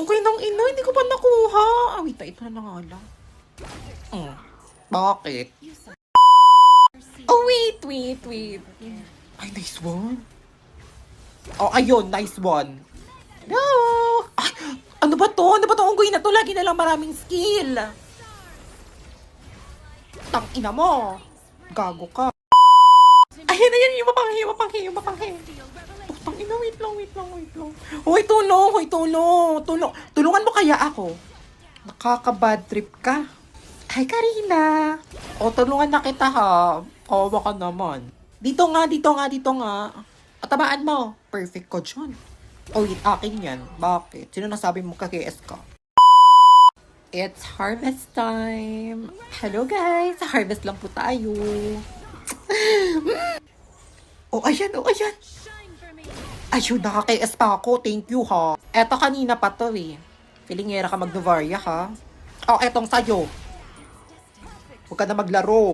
Okay nang ina, hindi ko pa nakuha. Ah, wait, ito na nga lang. Bakit? Oh, wait. Ay, nice one. Oh, ayun, nice one. No! Ay, ano ba to? Ano ba to? Unggoy na to. Lagi na lang maraming skill. Tang ina mo. Gago ka. Ayan, yung mapanghi. Tang ina, wait lang. Hoy, tulungan mo kaya ako. Nakaka-bad trip ka. Hi, Karina. O, tulungan na kita ha. Kawawa ka naman. Dito nga. At tamaan mo. Perfect ko dyan. Oh, wait, akin yan. Bakit? Sino nasabi mo ka-KS ka? It's harvest time. Hello guys, harvest lang po tayo. Oh, ayan. Ayun, nakaka-KS pa ako. Thank you ha. Eto kanina pa to eh. Feelingera ka mag-Novaria ha. Oh, etong sa'yo. Huwag ka na maglaro.